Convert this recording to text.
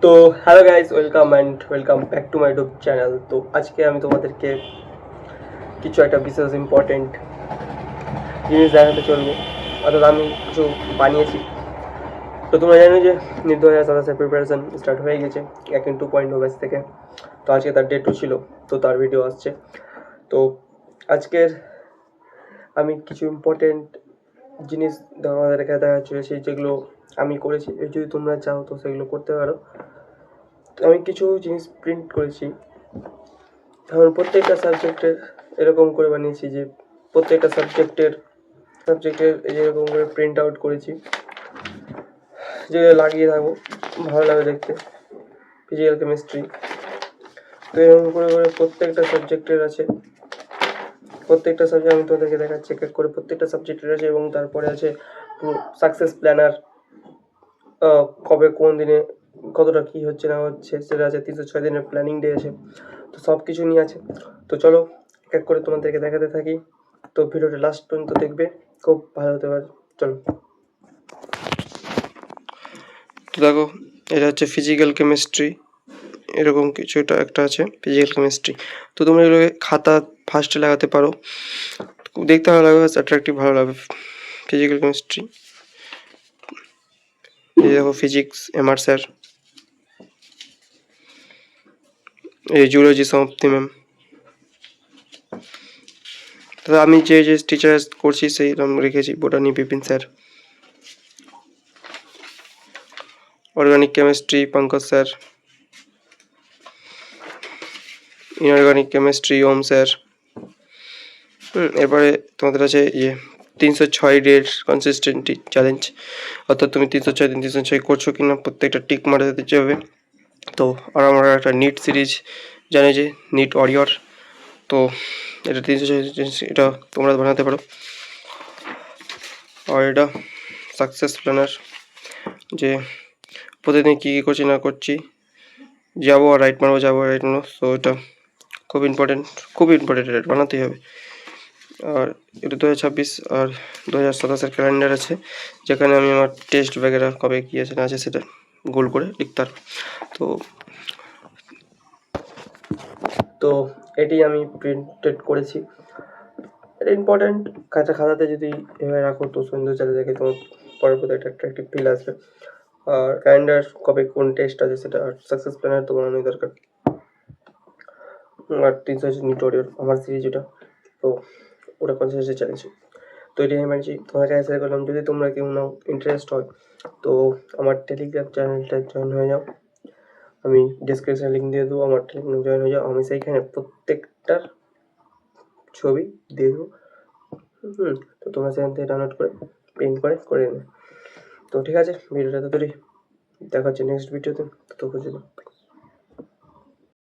তো hello guys, welcome back to my YouTube channel. তো আজকে আমি তোমাদেরকে কিছু একটা বিশেষ ইম্পর্টেন্ট জিনিস দেখাতে চলবো, অর্থাৎ আমি কিছু বানিয়েছি। তো তোমরা জানো যে নিট 2027 প্রিপারেশান স্টার্ট হয়ে গেছে এখন 2.0 ব্যাচ থেকে। তো আজকে তার ডে 2 ছিল, তো তার ভিডিও আসছে। তো আজকের আমি কিছু ইম্পর্টেন্ট জিনিস তোমাদেরকে দেখা চলেছে, যেগুলো আমি করেছি। যদি তোমরা চাও তো সেগুলো করতে পারো। তো আমি কিছু জিনিস প্রিন্ট করেছি, এখন প্রত্যেকটা সাবজেক্টের এরকম করে বানিয়েছি যে প্রত্যেকটা সাবজেক্টের এরকম করে প্রিন্ট আউট করেছি, যেগুলো লাগিয়ে থাকবো, ভালো লাগে দেখতে। ফিজিক্যাল কেমিস্ট্রি, তো এরকম করে করে প্রত্যেকটা সাবজেক্টের আছে। প্রত্যেকটা সাবজেক্ট আমি তোমাদেরকে দেখাচ্ছি এক এক করে। প্রত্যেকটা সাবজেক্টের আছে এবং তারপরে আছে সাকসেস প্ল্যানার, কবে কোন দিনে কতটা কী হচ্ছে না হচ্ছে সেটা আছে। 306 দিনের প্ল্যানিং ডে আছে, তো সব কিছু নিয়ে আছে। তো চলো এক এক করে তোমাদেরকে দেখাতে থাকি। তো ভিডিওটা লাস্ট পর্যন্ত দেখবে, খুব ভালো হতে পারে। চলো। তো দেখো, এটা হচ্ছে ফিজিক্যাল কেমিস্ট্রি, এরকম কিছু একটা আছে ফিজিক্যাল কেমিস্ট্রি। তো তোমরা এগুলোকে খাতা ফার্স্টে লাগাতে পারো, দেখতে ভালো লাগবে, অ্যাট্রাকটিভ ভালো লাগবে। ফিজিক্যাল কেমিস্ট্রি, এই দেখো ফিজিক্স এমআর স্যার, এই জুলজি সমাপ্তি ম্যাম। তো আমি যে যে টিচার করছি সেই নাম রেখেছি, botany Bipin sir, organic chemistry Pankaj sir, inorganic chemistry Om sir. এরপরে তোমাদের আছে 306 ডের কনসিস্টেন্টি চ্যালেঞ্জ, অর্থাৎ তুমি 306 দিন 306 করছো কিনা প্রত্যেকটা টিক মারা দিতে হবে। তো আর আমরা একটা নিট সিরিজ জানি যে নিট ওয়ারিয়র, তো এটা 306, এটা তোমরা বানাতে পারো। আর এটা সাকসেস প্ল্যানার, যে প্রতিদিন কী কী করছি না করছি, যাবো আর রাইট মারবো, যাবো আর রাইট মারবো। সো এটা খুব ইম্পর্টেন্ট, এটা বানাতেই হবে। আর এটা 2026 আর 2027-এর ক্যালেন্ডার আছে, যেখানে আমি আমার টেস্ট वगैरह কবে কী আছে না আছে সেটা গোল করে লিখতে পারবো। তো এটি আমি প্রিন্টেড করেছি। এটা ইম্পর্টেন্ট, খাতাতে যদি এভাবে রাখো তো সুন্দর চলে দেখে, তোমার পরের প্রতি একটা অ্যাট্রাকটিভ ফিল আসবে। আর ক্যালেন্ডার কবে কোন টেস্ট আছে সেটা, আর সাকসেস প্ল্যানার তো বানানোই দরকার। আর 306 নিউটোরিয়াল আমার সিরিজ, ওটা তো ওটা কনসিস্টেন্সি চ্যালেঞ্জ। তো এটাই আমি বানিয়েছি, তোমার কাছে শেয়ার করলাম। যদি তোমরা কেউ নাও ইন্টারেস্ট হয় তো আমার টেলিগ্রাম চ্যানেলটা জয়েন হয়ে যাও, আমি ডিসক্রিপশনে লিঙ্ক দিয়ে দেবো। আমার টেলিগ্রাম জয়েন হয়ে যাও, আমি সেইখানে প্রত্যেকটার ছবি দিয়ে দেবো। তো তোমরা সেখান থেকে ডাউনলোড করে প্রিন্ট করে নেবে। তো ঠিক আছে, ভিডিওটা তো দেখা হচ্ছে নেক্সট ভিডিওতে। তো